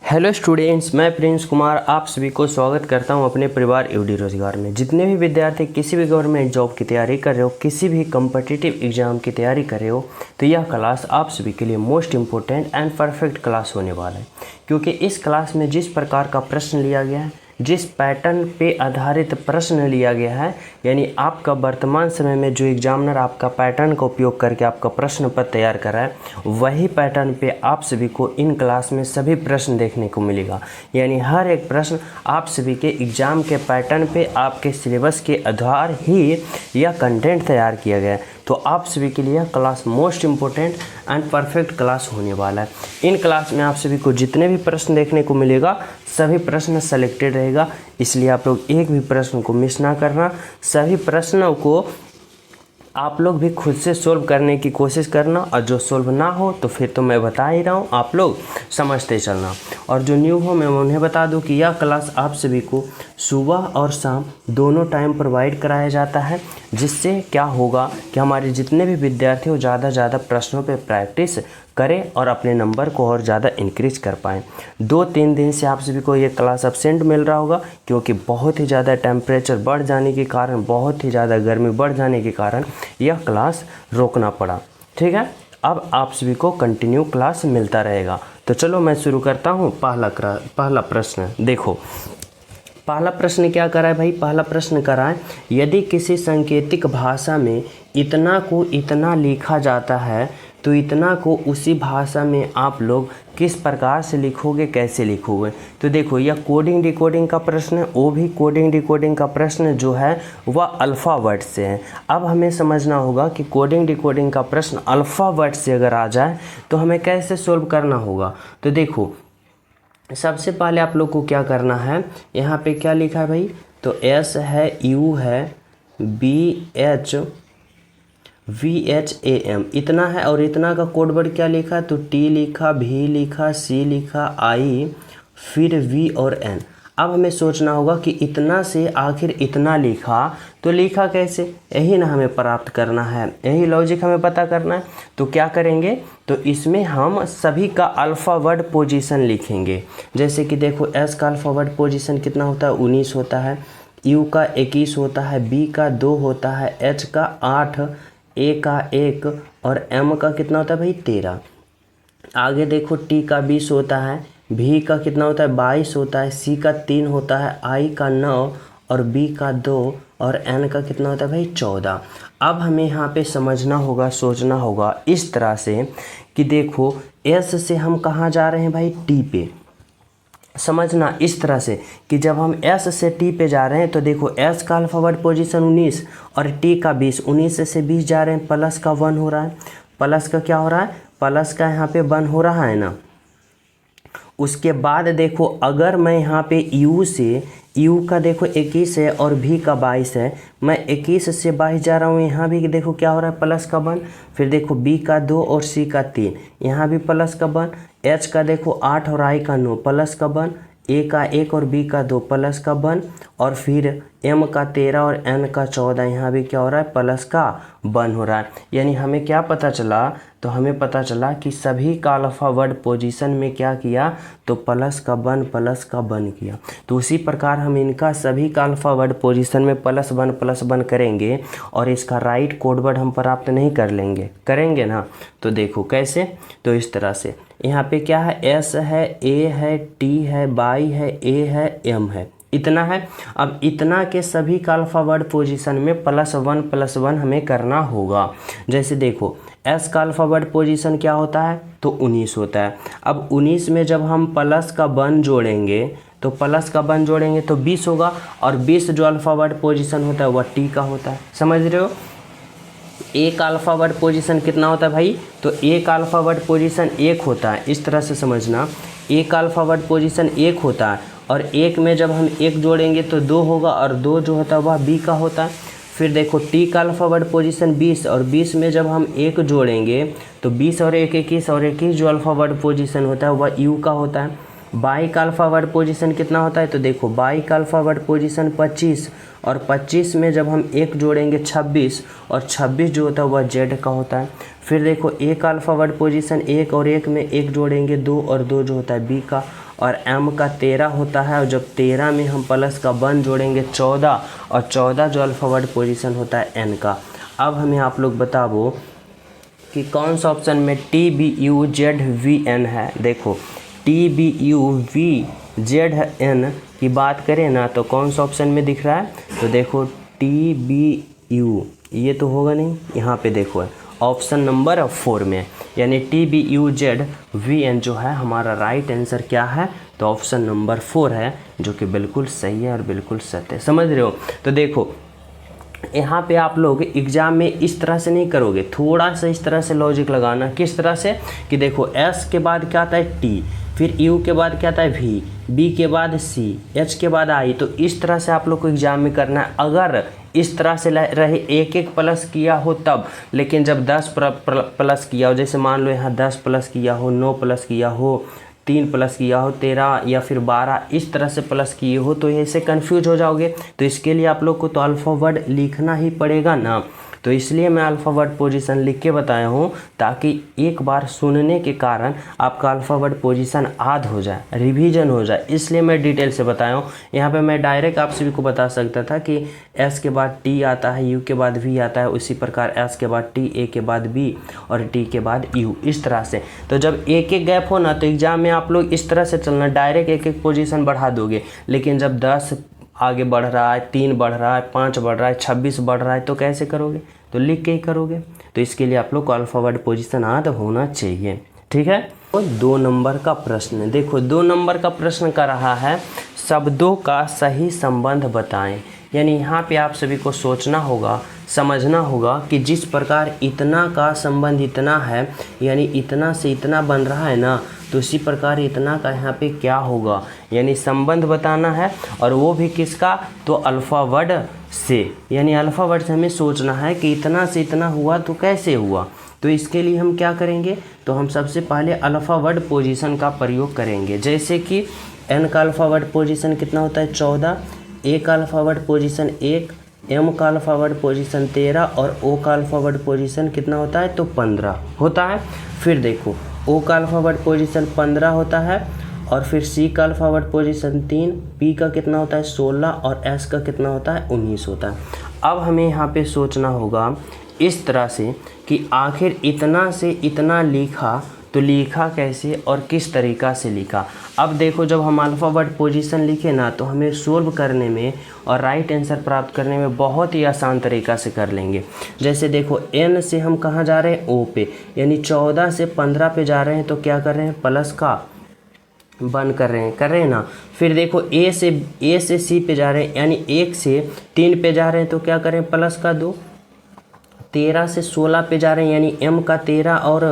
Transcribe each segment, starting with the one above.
Hello students, मैं Prince Kumar आप सभी को स्वागत करता हूं अपने परिवार एवडी रोजगार में। जितने भी विद्यार्थी किसी भी गवर्नमेंट जॉब की तैयारी कर रहे हो, किसी भी कम्पिटिटिव एग्जाम की तैयारी कर रहे हो, तो यह क्लास आप सभी के लिए most important and perfect class होने वाला है। क्योंकि इस क्लास में जिस प्रकार का प्रश्न लिया गया है, जिस पैटर्न पे आधारित प्रश्न लिया गया है, यानी आपका वर्तमान समय में जो एग्जामिनर आपका पैटर्न का उपयोग करके आपका प्रश्न पत्र तैयार कर रहा है, वही पैटर्न पे आप सभी को इन क्लास में सभी प्रश्न देखने को मिलेगा। यानी हर एक प्रश्न आप सभी के एग्जाम के पैटर्न पे आपके सिलेबस के आधार ही यह कंटेंट तैयार किया गया है। तो आप सभी के लिए यह class most important and perfect class होने वाला है। इन क्लास में आप सभी को जितने भी प्रश्न देखने को मिलेगा, सभी प्रश्न सेलेक्टेड रहेगा, इसलिए आप लोग एक भी प्रश्न को मिस ना करना। सभी प्रश्नों को आप लोग भी खुद से सोल्व करने की कोशिश करना, और जो सोल्व ना हो तो फिर तो मैं बता ही रहा हूँ, आप लोग समझते चलना। और जो न्यू हो मैं उन्हें बता दूं कि यह क्लास आप सभी को सुबह और शाम दोनों टाइम प्रोवाइड कराया जाता है, जिससे क्या होगा कि हमारे जितने भी विद्यार्थी हो ज़्यादा ज़्यादा प्रश्नों पे प्रैक्टिस करें और अपने नंबर को और ज़्यादा इंक्रीज कर पाएँ। 2-3 दिन से आप सभी को ये क्लास एब्सेंट मिल रहा होगा, क्योंकि बहुत ही ज़्यादा टेम्परेचर बढ़ जाने के कारण, बहुत ही ज़्यादा गर्मी बढ़ जाने के कारण यह क्लास रोकना पड़ा। ठीक है, अब आप सभी को कंटिन्यू क्लास मिलता रहेगा। तो चलो मैं शुरू करता हूँ। पहला प्रश्न देखो। पहला प्रश्न क्या करा है भाई? पहला प्रश्न करा है, यदि किसी सांकेतिक भाषा में इतना को इतना लिखा जाता है तो इतना को उसी भाषा में आप लोग किस प्रकार से लिखोगे, कैसे लिखोगे? तो देखो, यह कोडिंग डिकोडिंग का प्रश्न है। वो भी कोडिंग डिकोडिंग का प्रश्न जो है वह अल्फ़ावर्ड से है। अब हमें समझना होगा कि कोडिंग डिकोडिंग का प्रश्न अल्फ़ावर्ड से अगर आ जाए तो हमें कैसे सोल्व करना होगा। तो देखो, सबसे पहले आप लोग को क्या करना है, यहाँ पे क्या लिखा है भाई? तो एस है, यू है, VHAM इतना है, और इतना का कोड वर्ड क्या लिखा? तो T लिखा, V लिखा, C लिखा, I, फिर V और N। अब हमें सोचना होगा कि इतना से आखिर इतना लिखा, तो लिखा कैसे? यही ना हमें प्राप्त करना है, यही लॉजिक हमें पता करना है। तो क्या करेंगे? तो इसमें हम सभी का अल्फ़ावर्ड पोजीशन लिखेंगे। जैसे कि देखो, S का अल्फ़ावर्ड पोजीशन कितना होता है? 19 होता है, U का 21 होता है, B का 2 होता है, H का 8, A का 1 और M का कितना होता है भाई? 13। आगे देखो, T का 20 होता है, V का कितना होता है? 22 होता है, C का 3 होता है, I का 9 और B का 2 और N का कितना होता है भाई? 14। अब हमें यहाँ पे समझना होगा, सोचना होगा इस तरह से कि देखो, S से हम कहाँ जा रहे हैं भाई? T पे। समझना इस तरह से कि जब हम S से T पे जा रहे हैं, तो देखो S का अल्फ़ावर्ड पोजीशन 19 और T का 20, 19 से 20 जा रहे हैं, प्लस का 1 हो रहा है। प्लस का क्या हो रहा है? प्लस का यहाँ पे 1 हो रहा है ना। उसके बाद देखो, अगर मैं यहाँ पे U का देखो 21 है और V का 22 है, मैं 21 से 22 जा रहा हूँ, यहाँ भी देखो क्या हो रहा है? प्लस का 1। फिर देखो B का 2 और C का 3, यहाँ भी प्लस का 1। H का देखो 8 और I का 9, प्लस का 1। A का 1 और B का 2, प्लस का 1। और फिर M का 13 और N का 14, यहाँ भी क्या हो रहा है? प्लस का 1 हो रहा है। यानी हमें क्या पता चला? तो हमें पता चला कि सभी का अल्फ़ावर्ड पोजीशन में क्या किया? तो प्लस का 1 किया। तो उसी प्रकार हम इनका सभी का अल्फ़ावर्ड पोजीशन में +1 करेंगे, और इसका राइट कोड वर्ड हम प्राप्त नहीं कर लेंगे, करेंगे ना? तो देखो कैसे, तो इस तरह से यहाँ पे क्या है? S है, A है, T है, Y है, A है, M है, इतना है। अब इतना के सभी का अल्फ़ावर्ड पोजीशन में +1 हमें करना होगा। जैसे देखो, S का अल्फ़ावर्ड पोजीशन क्या होता है? तो 19 होता है। अब 19 में जब हम प्लस का 1 जोड़ेंगे, तो प्लस का 1 जोड़ेंगे तो 20 होगा, और 20 जो अल्फ़ावर्ड पोजीशन होता है वह T का होता है। समझ रहे हो? A का अल्फ़ावर्ड पोजीशन कितना होता है भाई? तो A का अल्फ़ावर्ड पोजीशन 1 होता है। इस तरह से समझना, A का अल्फ़ावर्ड पोजीशन 1 होता है, और 1 में जब हम 1 जोड़ेंगे तो 2 होगा, और 2 जो होता है वह B का होता है। फिर देखो, T का अल्फ़ावर्ड पोजीशन 20, और 20 में जब हम 1 जोड़ेंगे तो 20 और 1 21, और 21 जो अल्फ़ावर्ड पोजीशन होता है वह U का होता है। बाई का अल्फ़ावर्ड पोजीशन कितना होता है? तो देखो, बाई का अल्फ़ावर्ड पोजीशन 25, और 25 में जब हम 1 जोड़ेंगे 26, और 26 जो होता है वह Z का होता है। फिर देखो, A का अल्फ़ावर्ड पोजीशन 1, और 1 में 1 जोड़ेंगे 2, और 2 जो होता है B का। और m का 13 होता है, और जब 13 में हम प्लस का 1 जोड़ेंगे 14, और 14 जो अल्फ़ावर्ड पोजीशन होता है n का। अब हमें आप लोग बताओ कि कौन सा ऑप्शन में TBUZVN है। देखो TBUVZN की बात करें ना तो कौन सा ऑप्शन में दिख रहा है, तो देखो TBU, ये तो होगा नहीं, यहाँ पे देखो है ऑप्शन नंबर 4 में, यानी TBUZVN जो है हमारा राइट आंसर क्या है, तो ऑप्शन नंबर 4 है, जो कि बिल्कुल सही है और बिल्कुल सत्य है। समझ रहे हो। तो देखो यहाँ पे आप लोग एग्ज़ाम में इस तरह से नहीं करोगे, थोड़ा सा इस तरह से लॉजिक लगाना। किस तरह से कि देखो S के बाद क्या आता है T, फिर U के बाद क्या आता है V, B के बाद C, H के बाद I। तो इस तरह से आप लोग को एग्ज़ाम में करना है। अगर इस तरह से रहे एक एक प्लस किया हो तब, लेकिन जब 10 प्लस किया हो, जैसे मान लो यहाँ 10 प्लस किया हो, 9 प्लस किया हो, 3 प्लस किया हो, 13 या फिर 12 इस तरह से प्लस किए हो, तो ऐसे कंफ्यूज हो जाओगे। तो इसके लिए आप लोग को तो अल्फ़ावर्ड लिखना ही पड़ेगा ना। तो इसलिए मैं अल्फ़ावर्ड पोजीशन लिख के बताया हूँ, ताकि एक बार सुनने के कारण आपका अल्फ़ावर्ड पोजीशन याद हो जाए, रिवीजन हो जाए, इसलिए मैं डिटेल से बताया हूँ। यहाँ पे मैं डायरेक्ट आप सभी को बता सकता था कि S के बाद T आता है, U के बाद V आता है, उसी प्रकार S के बाद T, A के बाद B और T के बाद U, इस तरह से। तो जब एक एक गैप हो ना, तो एग्ज़ाम में आप लोग इस तरह से चलना, डायरेक्ट एक एक पोजीशन बढ़ा दोगे। लेकिन जब 10 आगे बढ़ रहा है, 3 बढ़ रहा है, 5 बढ़ रहा है, 26 बढ़ रहा है, तो कैसे करोगे, तो लिख के ही करोगे। तो इसके लिए आप लोग को अल्फ़ावर्ड पोजीशन याद होना चाहिए, ठीक है। तो 2 नंबर का प्रश्न देखो, 2 नंबर का प्रश्न कर रहा है शब्दों का सही संबंध बताएं। यानी यहाँ पे आप सभी को सोचना होगा, समझना होगा कि जिस प्रकार इतना का संबंध इतना है, यानी इतना से इतना बन रहा है ना, तो इसी प्रकार इतना का यहाँ पे क्या होगा, यानी संबंध बताना है। और वो भी किसका, तो अल्फ़ावर्ड से। यानी अल्फ़ावर्ड से हमें सोचना है कि इतना से इतना हुआ तो कैसे हुआ। तो इसके लिए हम क्या करेंगे, तो हम सबसे पहले अल्फ़ावर्ड पोजीशन का प्रयोग करेंगे। जैसे कि n का अल्फ़ावर्ड पोजीशन कितना होता है 14, A का अल्फ़ावर्ड पोजीशन 1, M का अल्फ़ावर्ड पोजीशन 13 और O का अल्फ़ावर्ड पोजीशन कितना होता है, तो 15 होता है। फिर देखो O का अल्फ़ावर्ड पोजीशन 15 होता है, और फिर C का अल्फ़ावर्ड पोजीशन 3, P का कितना होता है 16 और S का कितना होता है 19 होता है। अब हमें यहाँ पे सोचना होगा इस तरह से कि आखिर इतना से इतना लिखा तो लिखा कैसे और किस तरीक़ा से लिखा। अब देखो जब हम अल्फ़ावर्ड पोजीशन लिखे ना, तो हमें सोल्व करने में और राइट आंसर प्राप्त करने में बहुत ही आसान तरीक़ा से कर लेंगे। जैसे देखो n से हम कहाँ जा रहे हैं, O पे, यानी 14 से 15 पे जा रहे हैं, तो क्या कर रहे हैं, प्लस का 1 कर रहे हैं ना। फिर देखो A से C पे जा रहे हैं, यानी 1 से 3 पे जा रहे हैं, तो क्या करें, प्लस का 2। 13 से 16 पे जा रहे हैं, यानी M का 13 और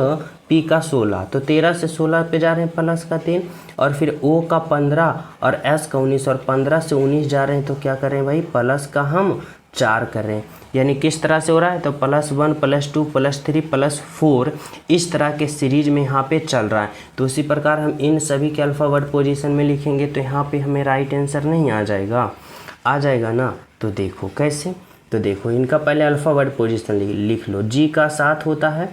P का 16, तो 13 से 16 पे जा रहे हैं, प्लस का 3। और फिर O का 15 और S का 19, और 15 से 19 जा रहे हैं, तो क्या कर रहे हैं भाई, प्लस का हम 4 कर रहे हैं। यानी किस तरह से हो रहा है, तो +1 +2 +3 +4 इस तरह के सीरीज में यहाँ पे चल रहा है। तो उसी प्रकार हम इन सभी के अल्फ़ावर्ड पोजीशन में लिखेंगे, तो यहाँ पे हमें राइट आंसर नहीं आ जाएगा, आ जाएगा ना। तो देखो कैसे, तो देखो इनका पहले अल्फ़ावर्ड पोजीशन लिख लो। G का 7 होता है,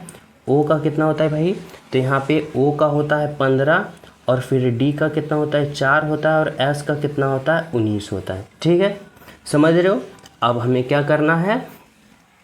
O का कितना होता है भाई, तो यहाँ पे O का होता है 15, और फिर D का कितना होता है 4 होता है, और S का कितना होता है 19 होता है, ठीक है, समझ रहे हो। अब हमें क्या करना है,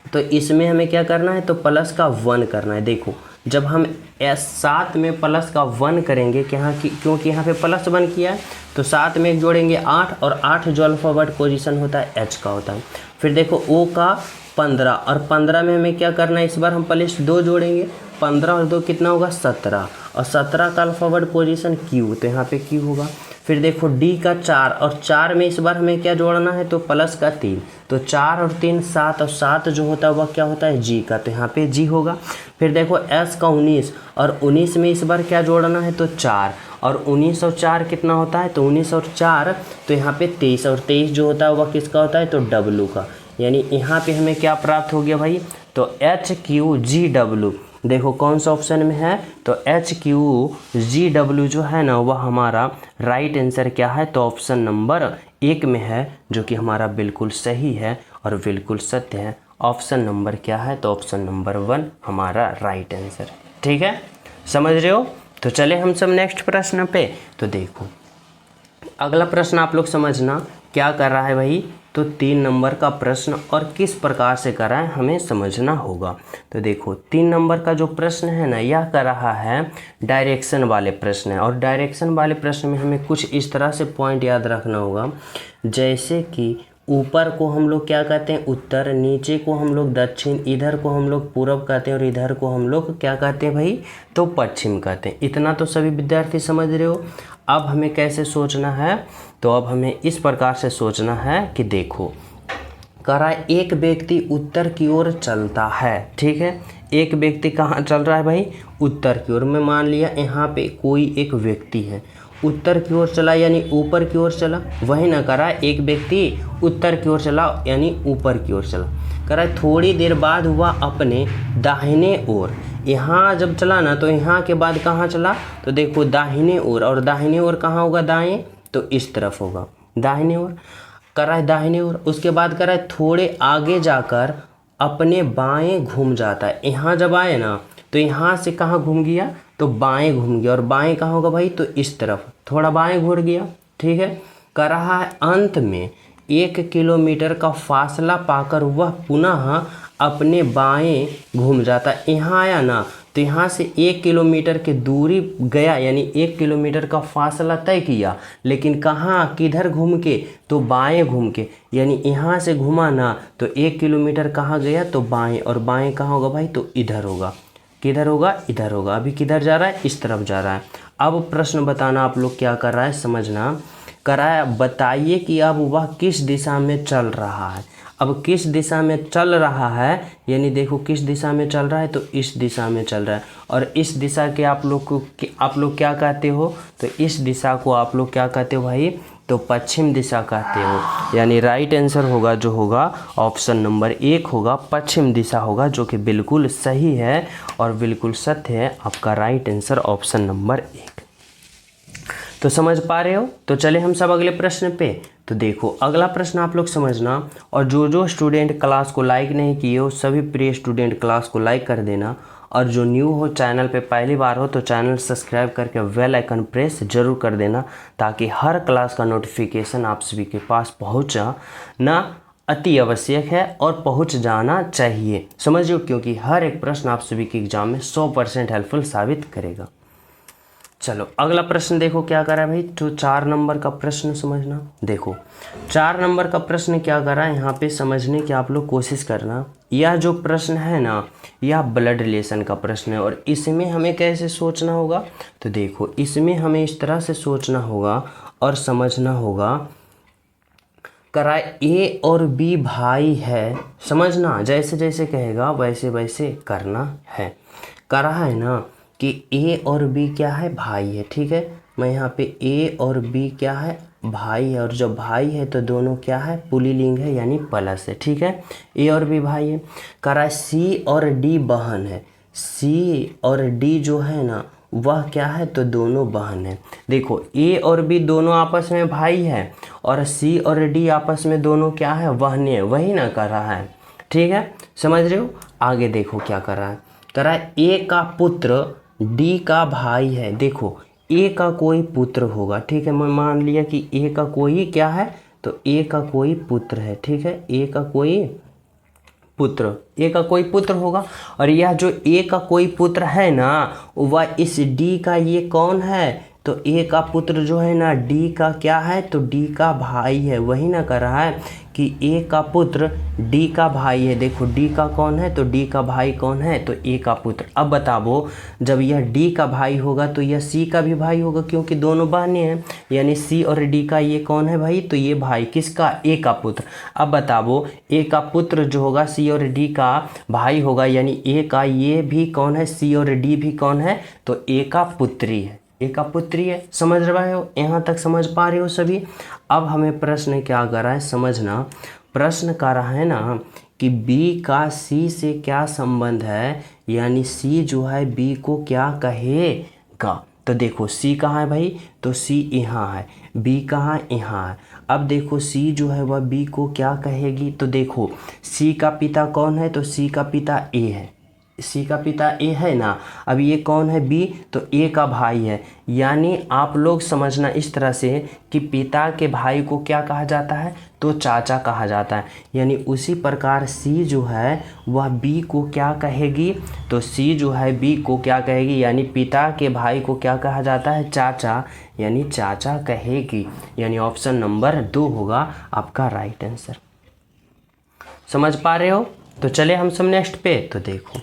तो इसमें हमें क्या करना है, तो प्लस का 1 करना है। देखो जब हम S7 में प्लस का 1 करेंगे कि यहाँ की, क्योंकि यहाँ पे +1 किया है, तो 7 में जोड़ेंगे 8, और 8 जो अल्फ़ावर्ड पोजीशन होता है H का होता है। फिर देखो O का 15, और 15 में हमें क्या करना है, इस बार हम +2 जोड़ेंगे, 15 और 2 कितना होगा 17, और 17 का अल्फ़ावर्ड पोजीशन Q, तो यहाँ पे Q होगा। फिर देखो D का 4, और 4 में इस बार हमें क्या जोड़ना है, तो प्लस का 3, तो 4 और 3 7, और 7 जो होता है वह क्या होता है G का, तो यहाँ पे G होगा। फिर देखो S का 19, और 19 में इस बार क्या जोड़ना है, तो 4, और 19 और 4 कितना होता है, तो 19 और 4, तो यहाँ पे 23, और 23 जो होता है वह किसका होता है, तो W का। यानी यहाँ पे हमें क्या प्राप्त हो गया भाई, तो HQGW। देखो कौन सा ऑप्शन में है, तो HQGW जो है ना, वह हमारा राइट आंसर क्या है, तो ऑप्शन नंबर 1 में है, जो कि हमारा बिल्कुल सही है और बिल्कुल सत्य है। ऑप्शन नंबर क्या है, तो ऑप्शन नंबर 1 हमारा राइट आंसर, ठीक है, समझ रहे हो। तो चले हम सब नेक्स्ट प्रश्न पे। तो देखो अगला प्रश्न आप लोग समझना क्या कर रहा है भाई, तो 3 नंबर का प्रश्न और किस प्रकार से कर रहा है हमें समझना होगा। तो देखो 3 नंबर का जो प्रश्न है ना, यह कर रहा है डायरेक्शन वाले प्रश्न है, और डायरेक्शन वाले प्रश्न में हमें कुछ इस तरह से पॉइंट याद रखना होगा, जैसे कि ऊपर को हम लोग क्या कहते हैं उत्तर, नीचे को हम लोग दक्षिण, इधर को हम लोग पूर्व कहते हैं और इधर को हम लोग क्या कहते हैं भाई, तो पश्चिम कहते हैं। इतना तो सभी विद्यार्थी समझ रहे हो। अब हमें कैसे सोचना है, तो अब हमें इस प्रकार से सोचना है कि देखो कह रहा है एक व्यक्ति उत्तर की ओर चलता है, ठीक है। एक व्यक्ति कहाँ चल रहा है भाई, उत्तर की ओर। मैं मान लिया यहाँ पे कोई एक व्यक्ति है, उत्तर की ओर चला यानी ऊपर की ओर चला, वही ना कह रहा है एक व्यक्ति उत्तर की ओर चला यानी ऊपर की ओर चला। कह रहा है थोड़ी देर बाद वह अपने दाहिने ओर, यहाँ जब चला ना तो यहाँ के बाद कहाँ चला, तो देखो दाहिने ओर, और दाहिने ओर कहाँ होगा, दाएं, तो इस तरफ होगा दाहिने ओर। कर रहा है दाहिने ओर, उसके बाद कर रहा है थोड़े आगे जाकर अपने बाएं घूम जाता है। यहाँ जब आए ना तो यहाँ से कहाँ घूम गया, तो बाएं घूम गया, और बाएं कहाँ होगा भाई, तो इस तरफ थोड़ा बाएं घूम गया, ठीक है। कर रहा है अंत में 1 किलोमीटर का फासला पाकर वह पुनः अपने बाएं घूम जाता है। यहाँ आया ना तो यहाँ से 1 किलोमीटर की दूरी गया, यानी 1 किलोमीटर का फासला तय किया, लेकिन कहाँ किधर घूम के, तो बाएं घूम के, यानी यहाँ से घुमा ना तो 1 किलोमीटर कहाँ गया, तो बाएं, और बाएं कहाँ होगा भाई, तो इधर होगा। किधर होगा, इधर होगा। अभी किधर जा रहा है, इस तरफ जा रहा है। अब प्रश्न बताना आप लोग क्या कर रहा है, समझना। कर रहा है बताइए कि अब वह किस दिशा में चल रहा है। अब किस दिशा में चल रहा है, यानी देखो किस दिशा में चल रहा है, तो इस दिशा में चल रहा है। और इस दिशा के आप लोग क्या कहते हो, तो इस दिशा को आप लोग क्या कहते हो भाई, तो पश्चिम दिशा कहते हो। यानी राइट आंसर होगा जो होगा ऑप्शन नंबर 1 होगा, पश्चिम दिशा होगा, जो कि बिल्कुल सही है और बिल्कुल सत्य है। आपका राइट आंसर ऑप्शन नंबर 1। तो समझ पा रहे हो। तो चले हम सब अगले प्रश्न पे। तो देखो अगला प्रश्न आप लोग समझना, और जो स्टूडेंट क्लास को लाइक नहीं किए हो सभी प्रिय स्टूडेंट क्लास को लाइक कर देना, और जो न्यू हो चैनल पे पहली बार हो तो चैनल सब्सक्राइब करके बेल आइकन प्रेस जरूर कर देना, ताकि हर क्लास का नोटिफिकेशन आप सभी के पास पहुँचना अति आवश्यक है और पहुंच जाना चाहिए, समझिए, क्योंकि हर एक प्रश्न आप सभी के एग्जाम में 100% हेल्पफुल साबित करेगा। चलो अगला प्रश्न देखो क्या करा है भाई, तो 4 नंबर का प्रश्न समझना। देखो 4 नंबर का प्रश्न क्या करा है, यहाँ पे समझने की आप लोग कोशिश करना। यह जो प्रश्न है ना, यह ब्लड रिलेशन का प्रश्न है, और इसमें हमें कैसे सोचना होगा, तो देखो इसमें हमें इस तरह से सोचना होगा और समझना होगा। करा ए और बी भाई है, समझना, जैसे जैसे कहेगा वैसे वैसे करना है। करा है ना कि ए और बी क्या है, भाई है, ठीक है। मैं यहाँ पे ए और बी क्या है, भाई है, और जब भाई है तो दोनों क्या है, पुल्लिंग है यानी प्लस है, ठीक है। ए और बी भाई है। करा सी और डी बहन है, सी और डी जो है ना वह क्या है, तो दोनों बहन है। देखो ए और बी दोनों आपस में भाई है, और सी और डी आपस में दोनों क्या है, बहनें है, वही ना कर रहा है, ठीक है, समझ रहे हो। आगे देखो क्या कर रहा है, कर रहा है ए का पुत्र डी का भाई है। देखो ए का कोई पुत्र होगा, ठीक है, मैं मान लिया कि ए का कोई क्या है, तो ए का कोई पुत्र है, ठीक है, ए का कोई पुत्र, ए का कोई पुत्र होगा। और यह जो ए का कोई पुत्र है ना, वह इस डी का ये कौन है, तो ए का पुत्र जो है ना डी का क्या है, तो डी का भाई है, वही ना कर रहा है कि ए का पुत्र डी का भाई है। देखो डी का कौन है, तो डी का भाई कौन है, तो ए का पुत्र। अब बताओ जब यह डी का भाई होगा तो यह सी का भी भाई होगा, क्योंकि दोनों बहनें हैं, यानी सी और डी का ये कौन है भाई, तो ये भाई किसका, ए का पुत्र। अब बताओ ए का पुत्र जो होगा सी और डी का भाई होगा, यानी ए का ये भी कौन है, सी और डी भी कौन है, तो ए का पुत्री है, ए का पुत्री है। समझ रहे हो, यहाँ तक समझ पा रहे हो सभी। अब हमें प्रश्न क्या कर रहा है, समझना। प्रश्न कर रहा है ना कि बी का सी से क्या संबंध है, यानी सी जो है बी को क्या कहेगा। तो देखो सी कहाँ है भाई, तो सी यहाँ है, बी कहाँ है, यहाँ है। अब देखो सी जो है वह बी को क्या कहेगी, तो देखो सी का पिता कौन है, तो सी का पिता ए है, सी का पिता ए है ना, अब ये कौन है बी, तो ए का भाई है। यानी आप लोग समझना इस तरह से कि पिता के भाई को क्या कहा जाता है, तो चाचा कहा जाता है। यानी उसी प्रकार सी जो है वह बी को क्या कहेगी, तो सी जो है बी को क्या कहेगी, यानी पिता के भाई को क्या कहा जाता है, चाचा, यानी चाचा कहेगी। यानी ऑप्शन नंबर 2 होगा आपका राइट आंसर। समझ पा रहे हो? तो चले हम सब नेक्स्ट पे। तो देखो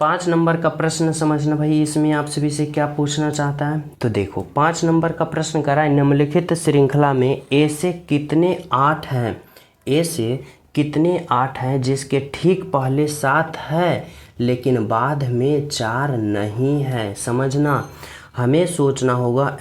5 नंबर का प्रश्न समझना भाई, इसमें आप सभी से क्या पूछना चाहता है। तो देखो 5 नंबर का प्रश्न करा है, निम्नलिखित श्रृंखला में ए से कितने 8 हैं, ए से कितने 8 हैं जिसके ठीक पहले 7 है लेकिन बाद में 4 नहीं है। समझना, हमें सोचना होगा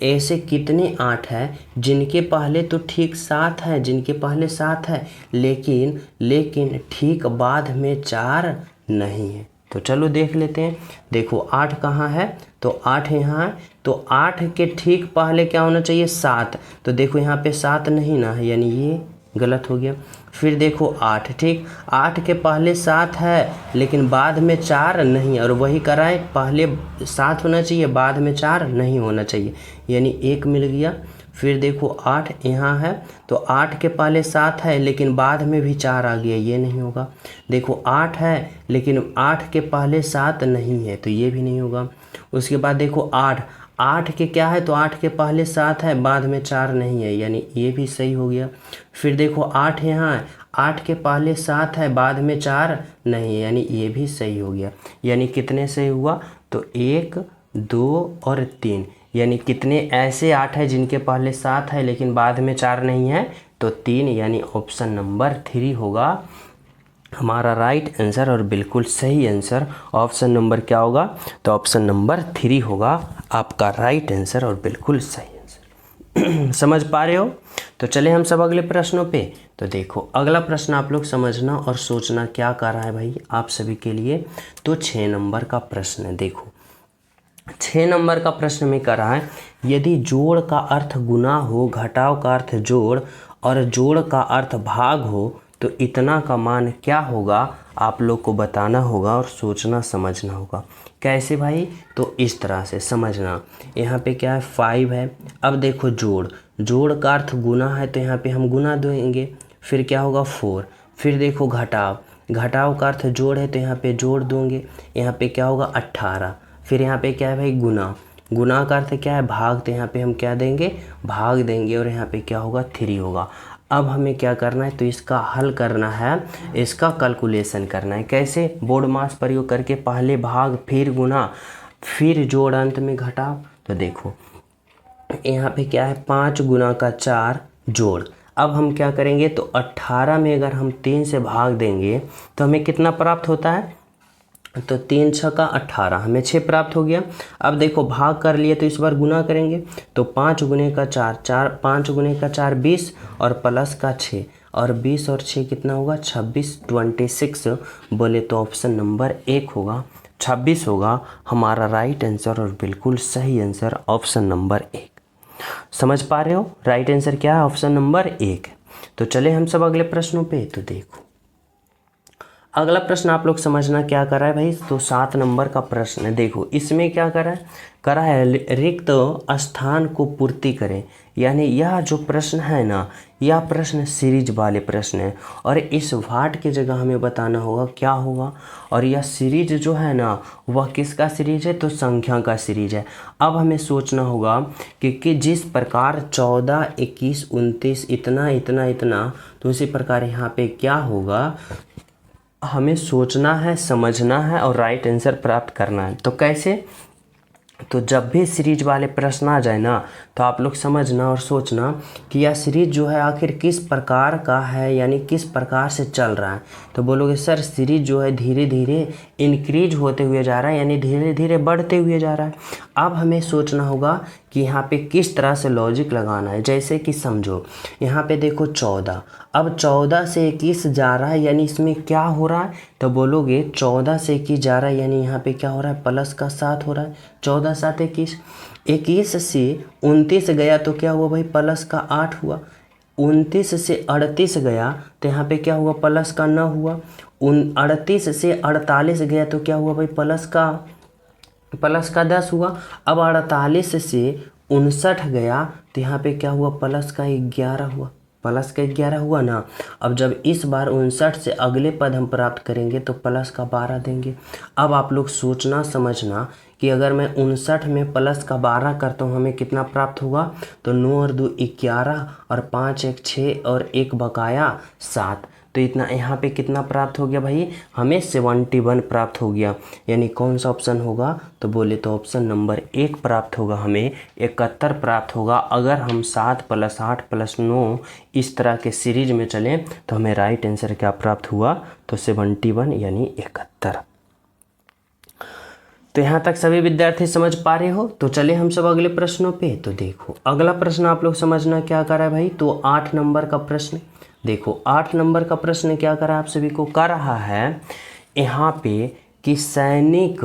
ऐसे कितने 8 है जिनके पहले तो ठीक 7 है, जिनके पहले 7 है लेकिन ठीक बाद में 4 नहीं है। तो चलो देख लेते हैं। देखो 8 कहाँ है, तो 8 यहाँ है, तो 8 के ठीक पहले क्या होना चाहिए, 7। तो देखो यहाँ पे 7 नहीं ना है, यानी ये गलत हो गया। फिर देखो 8, ठीक 8 के पहले 7 है लेकिन बाद में 4 नहीं, और वही कराएं, पहले 7 होना चाहिए बाद में 4 नहीं होना चाहिए, यानी 1 मिल गया। फिर देखो 8 यहाँ है, तो 8 के पहले 7 है लेकिन बाद में भी 4 आ गया, ये नहीं होगा। देखो 8 है लेकिन 8 के पहले 7 नहीं है, तो ये भी नहीं होगा। उसके बाद देखो 8 के क्या है, तो 8 के पहले 7 है बाद में 4 नहीं है, यानी ये भी सही हो गया। फिर देखो 8 यहाँ है, 8 के पहले 7 है बाद में 4 नहीं है, यानी ये भी सही हो गया। यानी कितने सही हुआ, तो 1, 2 और 3, यानी कितने ऐसे 8 है जिनके पहले 7 है लेकिन बाद में 4 नहीं है, तो 3, यानी ऑप्शन नंबर 3 होगा हमारा राइट आंसर और बिल्कुल सही आंसर। ऑप्शन नंबर क्या होगा, तो ऑप्शन नंबर 3 होगा आपका राइट आंसर और बिल्कुल सही आंसर। समझ पा रहे हो? तो चले हम सब अगले प्रश्नों पे। तो देखो अगला प्रश्न आप लोग समझना और सोचना क्या कर रहा है भाई आप सभी के लिए। तो 6 नंबर का प्रश्न है। देखो 6 नंबर का प्रश्न में कर रहा है, यदि जोड़ का अर्थ गुना हो, घटाव का अर्थ जोड़ और जोड़ का अर्थ भाग हो तो इतना का मान क्या होगा, आप लोग को बताना होगा और सोचना समझना होगा। कैसे भाई, तो इस तरह से समझना। यहाँ पे क्या है 5 है, अब देखो जोड़ का अर्थ गुना है तो यहाँ पे हम गुना देंगे, फिर क्या होगा 4। फिर देखो घटाव का अर्थ जोड़ है तो यहाँ पे जोड़ दोगे, यहाँ पे क्या होगा 18। फिर यहाँ पे क्या है भाई गुना का अर्थ क्या है भाग, तो यहाँ पे हम क्या देंगे भाग देंगे, और यहाँ पे क्या होगा 3 होगा। अब हमें क्या करना है, तो इसका हल करना है, इसका कैलकुलेशन करना है। कैसे, बोर्ड मास प्रयोग करके पहले भाग फिर गुना फिर जोड़ अंत में घटाव। तो देखो यहाँ पे क्या है 5 गुना का 4 जोड़। अब हम क्या करेंगे, तो 18 में अगर हम 3 से भाग देंगे तो हमें कितना प्राप्त होता है, तो 3 6 का 18, हमें 6 प्राप्त हो गया। अब देखो भाग कर लिए तो इस बार गुना करेंगे, तो 5 गुने का 4 5 गुने का 4 20 और प्लस का 6, और 20 और 6 कितना होगा 26, 26 बोले तो ऑप्शन नंबर 1 होगा, 26 होगा हमारा राइट आंसर और बिल्कुल सही आंसर ऑप्शन नंबर 1। समझ पा रहे हो, राइट आंसर क्या है, ऑप्शन नंबर 1। तो चले हम सब अगले प्रश्नों पे। तो देखो अगला प्रश्न आप लोग समझना क्या कर रहा है भाई, तो 7 नंबर का प्रश्न है। देखो इसमें क्या करा है रिक्त स्थान को पूर्ति करें। यानी यह जो प्रश्न है ना, यह प्रश्न सीरीज वाले प्रश्न है, और इस वाट की जगह हमें बताना होगा क्या होगा। और यह सीरीज जो है ना वह किसका सीरीज है, तो संख्या का सीरीज है। अब हमें सोचना होगा कि जिस प्रकार 14, 21, 29 इतना इतना इतना, तो उसी प्रकार यहाँ पे क्या होगा, हमें सोचना है, समझना है और राइट आंसर प्राप्त करना है। तो कैसे, तो जब भी सीरीज वाले प्रश्न आ जाए ना, तो आप लोग समझना और सोचना कि यह सीरीज जो है आखिर किस प्रकार का है, यानी किस प्रकार से चल रहा है। तो बोलोगे सर सीरीज जो है धीरे धीरे इंक्रीज होते हुए जा रहा है, यानी धीरे धीरे बढ़ते हुए जा रहा है। अब हमें सोचना होगा कि यहाँ पे किस तरह से लॉजिक लगाना है। जैसे कि समझो यहाँ पे देखो 14, अब 14 से 21 जा रहा है, यानी इसमें क्या हो रहा है, तो बोलोगे 14 से 21 जा रहा है, यानी यहाँ पे क्या हो रहा है प्लस का 7 हो रहा है। 14 7 21, 21 से 29 गया तो क्या हुआ भाई प्लस का 8 हुआ। 29 से 38 गया तो यहाँ पे क्या हुआ प्लस का 9 हुआ। 38 से 48 गया तो क्या हुआ भाई, प्लस का 10 हुआ। अब 48 से 59 गया तो यहाँ पे क्या हुआ, प्लस का 11 हुआ, प्लस का 11 हुआ ना। अब जब इस बार 59 से अगले पद हम प्राप्त करेंगे तो प्लस का 12 देंगे। अब आप लोग सोचना समझना कि अगर मैं 59 में प्लस का 12 करता हूँ हमें कितना प्राप्त होगा, तो 9 और 2 11 और 5 1 6 और 1 बकाया 7, तो इतना यहाँ पे कितना प्राप्त हो गया भाई, हमें 71 प्राप्त हो गया। यानी कौन सा ऑप्शन होगा, तो बोले तो ऑप्शन नंबर 1 प्राप्त होगा, हमें 71 प्राप्त होगा। अगर हम 7 + 8 + 9 इस तरह के सीरीज में चलें तो हमें राइट आंसर क्या प्राप्त हुआ, तो 71 यानी 71। तो यहाँ तक सभी विद्यार्थी समझ पा रहे हो। तो चले हम सब अगले प्रश्नों पे। तो देखो अगला प्रश्न आप लोग समझना क्या करा है भाई, तो 8 नंबर का प्रश्न। देखो 8 नंबर का प्रश्न क्या करा आप सभी को, कर रहा है यहाँ पे कि सैनिक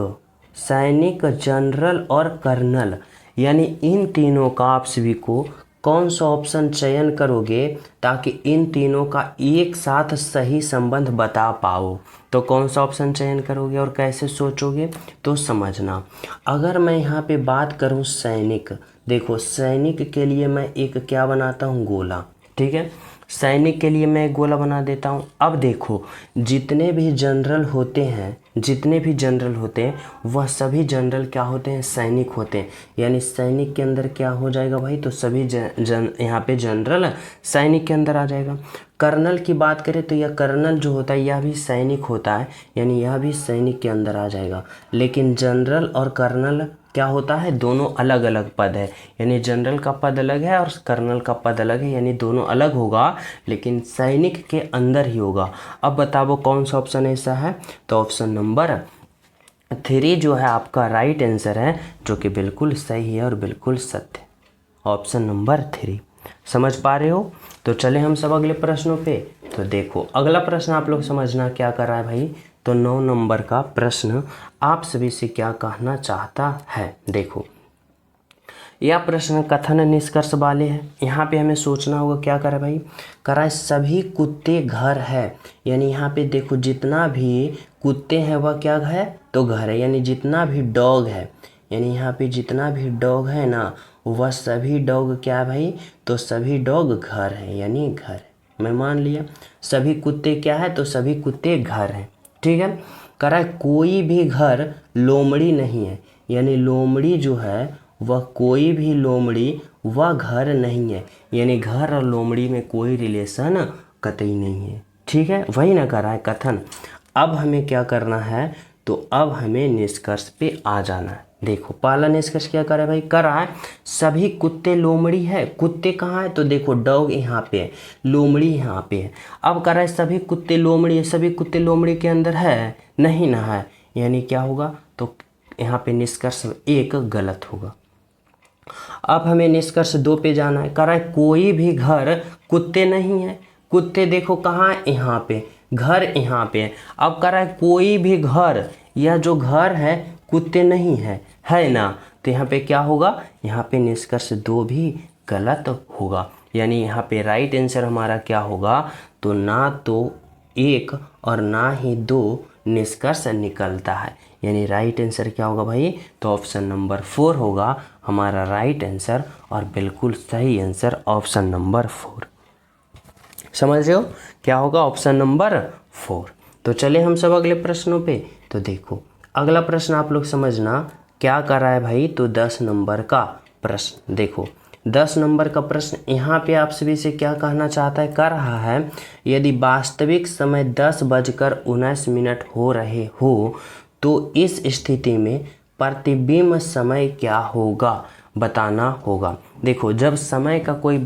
जनरल और कर्नल यानी इन तीनों का आप सभी को कौन सा ऑप्शन चयन करोगे ताकि इन तीनों का एक साथ सही संबंध बता पाओ। तो कौन सा ऑप्शन चयन करोगे और कैसे सोचोगे, तो समझना। अगर मैं यहाँ पे बात करूँ सैनिक, देखो सैनिक के लिए मैं एक क्या बनाता हूँ, गोला, ठीक है। सैनिक के लिए मैं एक गोला बना देता हूँ। अब देखो जितने भी जनरल होते हैं वह सभी जनरल क्या होते हैं, सैनिक होते हैं। यानी सैनिक के अंदर क्या हो जाएगा भाई, तो सभी यहाँ पे जनरल सैनिक के अंदर आ जाएगा। कर्नल की बात करें तो यह कर्नल जो होता है यह भी सैनिक होता है, यानी यह भी सैनिक के अंदर आ जाएगा। लेकिन जनरल और कर्नल क्या होता है, दोनों अलग अलग पद है। यानी जनरल का पद अलग है और कर्नल का पद अलग है, यानी दोनों अलग होगा लेकिन सैनिक के अंदर ही होगा। अब बताओ कौन सा ऑप्शन ऐसा है, तो ऑप्शन नंबर 3 जो है आपका राइट आंसर है, जो कि बिल्कुल सही है और बिल्कुल सत्य। ऑप्शन नंबर 3 समझ पा रहे हो। तो चले हम सब अगले प्रश्नों पे। तो देखो अगला प्रश्न आप लोग समझना क्या कर रहा है भाई, तो 9 नंबर का प्रश्न आप सभी से क्या कहना चाहता है। देखो यह प्रश्न कथन निष्कर्ष वाले हैं। यहाँ पे हमें सोचना होगा क्या करें भाई, करा सभी कुत्ते घर है। यानी यहाँ पे देखो जितना भी कुत्ते हैं वह क्या है, तो घर है। यानी जितना भी डॉग है, यानी यहाँ पे जितना भी डॉग है ना वह सभी डॉग क्या भाई, तो सभी डॉग घर है, यानी घर है। मैं मान लिया सभी कुत्ते क्या है, तो सभी कुत्ते घर हैं, ठीक है। करा कोई भी घर लोमड़ी नहीं है। यानी लोमड़ी जो है वह कोई भी लोमड़ी वह घर नहीं है। यानी घर और लोमड़ी में कोई रिलेशन कतई नहीं है, ठीक है। वही ना कर रहा है कथन। अब हमें क्या करना है, तो अब हमें निष्कर्ष पे आ जाना है। देखो पहला निष्कर्ष क्या कर रहा है भाई, कर रहा है सभी कुत्ते लोमड़ी है। कुत्ते कहाँ है, तो देखो डॉग यहाँ पे है, लोमड़ी यहाँ पे है। अब कर रहा है सभी कुत्ते लोमड़ी है, सभी कुत्ते लोमड़ी के अंदर है नहीं ना है, यानी क्या होगा, तो यहाँ पे निष्कर्ष 1 गलत होगा। अब हमें निष्कर्ष 2 पे जाना है। कह रहा है कोई भी घर कुत्ते नहीं है। कुत्ते देखो कहाँ है, यहाँ पे, घर यहाँ पे है। अब कह रहा है कोई भी घर, यह जो घर है कुत्ते नहीं है ना, तो यहाँ पे क्या होगा, यहाँ पे निष्कर्ष 2 भी गलत होगा। यानी यहाँ पे राइट आंसर हमारा क्या होगा, तो ना तो 1 और ना ही 2 निष्कर्ष निकलता है। यानी राइट आंसर क्या होगा भाई, तो ऑप्शन नंबर 4 होगा हमारा राइट आंसर, और बिल्कुल सही आंसर ऑप्शन नंबर 4। समझ रहे हो क्या होगा, ऑप्शन नंबर 4। तो चले हम सब अगले प्रश्नों पे। तो देखो अगला प्रश्न आप लोग समझना क्या कर रहा है भाई, तो 10 नंबर का प्रश्न। देखो 10 नंबर का प्रश्न यहाँ पे आप सभी से क्या कहना चाहता है, कर रहा है यदि वास्तविक समय 10:19 हो रहे हो तो इस स्थिति में प्रतिबिंब समय क्या होगा, बताना होगा। देखो जब समय का कोई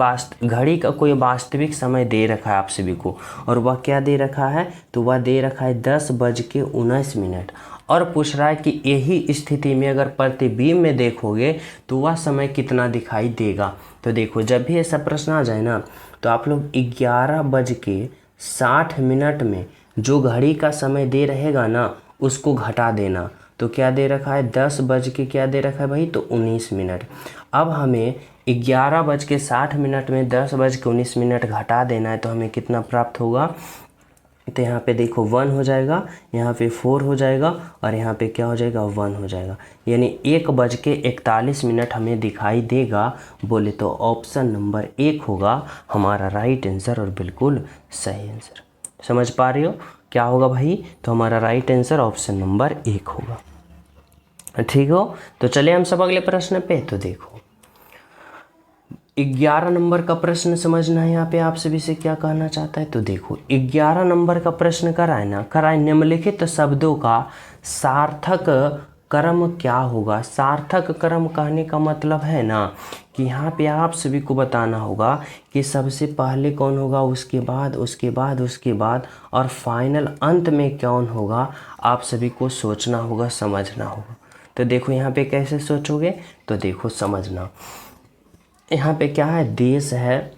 घड़ी का कोई वास्तविक समय दे रखा है आप सभी को, और वह क्या दे रखा है, तो वह दे रखा है 10:19, और पूछ रहा है कि यही स्थिति में अगर प्रतिबिंब में देखोगे तो वह समय कितना दिखाई देगा। तो देखो जब भी ऐसा प्रश्न आ जाए ना, तो आप लोग 11:60 में जो घड़ी का समय दे रहेगा ना उसको घटा देना। तो क्या दे रखा है, 10 बज के क्या दे रखा है भाई, तो 19 मिनट। अब हमें 11:60 में 10:19 घटा देना है, तो हमें कितना प्राप्त होगा, तो यहाँ पे देखो 1 हो जाएगा, यहाँ पे 4 हो जाएगा और यहाँ पे क्या हो जाएगा 1 हो जाएगा, यानी 1:41 हमें दिखाई देगा। बोले तो ऑप्शन नंबर 1 होगा हमारा राइट आंसर और बिल्कुल सही आंसर। समझ पा रहे हो क्या होगा भाई? तो हमारा राइट आंसर ऑप्शन नंबर 1 होगा। ठीक हो, तो चले हम सब अगले प्रश्न पे। तो देखो 11 नंबर का प्रश्न समझना है यहाँ पे आप सभी से क्या कहना चाहता है। तो देखो 11 नंबर का प्रश्न कराए निम्नलिखित शब्दों का सार्थक कर्म क्या होगा। सार्थक कर्म कहने का मतलब है ना कि यहाँ पे आप सभी को बताना होगा कि सबसे पहले कौन होगा, उसके बाद उसके बाद उसके बाद और फाइनल अंत में कौन होगा। आप सभी को सोचना होगा, समझना होगा। तो देखो यहाँ पे कैसे सोचोगे, तो देखो समझना। यहाँ पे क्या है, देश है,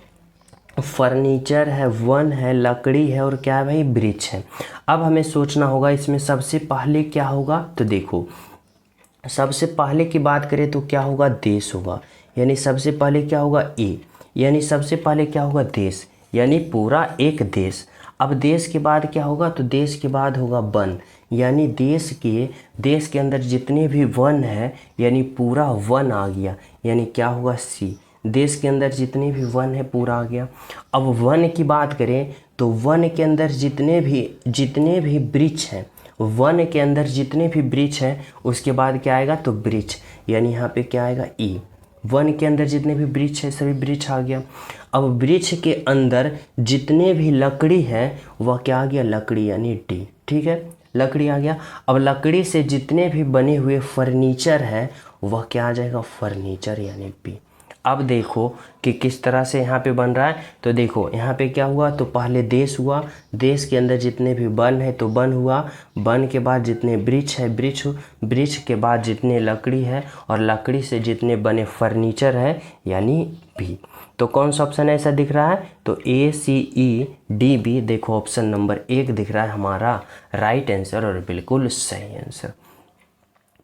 फर्नीचर है, वन है, लकड़ी है और क्या है भाई, वृक्ष है। अब हमें सोचना होगा इसमें सबसे पहले क्या होगा। तो देखो सबसे पहले की बात करें तो क्या होगा, देश होगा, यानी सबसे पहले क्या होगा ए, यानी सबसे पहले क्या होगा देश, यानी पूरा एक देश। अब देश के बाद क्या होगा, तो देश के बाद होगा वन, यानी देश के अंदर जितने भी वन है यानी पूरा वन आ गया, यानी क्या होगा सी। देश के अंदर जितने भी वन है पूरा आ गया। अब वन की बात करें तो वन के अंदर जितने भी वृक्ष हैं, वन के अंदर जितने भी वृक्ष हैं उसके बाद क्या आएगा, तो वृक्ष, यानी यहाँ पे क्या आएगा ई। वन के अंदर जितने भी वृक्ष है सभी वृक्ष आ गया। अब वृक्ष के अंदर जितने भी लकड़ी है वह क्या आ गया, लकड़ी, यानी डी। ठीक है, लकड़ी आ गया। अब लकड़ी से जितने भी बने हुए फर्नीचर है वह क्या आ जाएगा, फर्नीचर, यानी बी। अब देखो कि किस तरह से यहाँ पे बन रहा है। तो देखो यहाँ पे क्या हुआ, तो पहले देश हुआ, देश के अंदर जितने भी वन है तो वन हुआ, वन के बाद जितने वृक्ष है वृक्ष, वृक्ष के बाद जितने लकड़ी है और लकड़ी से जितने बने फर्नीचर है, यानी बी। तो कौन सा ऑप्शन ऐसा दिख रहा है, तो ए सी ई डी बी। देखो ऑप्शन नंबर 1 दिख रहा है हमारा राइट आंसर और बिल्कुल सही आंसर।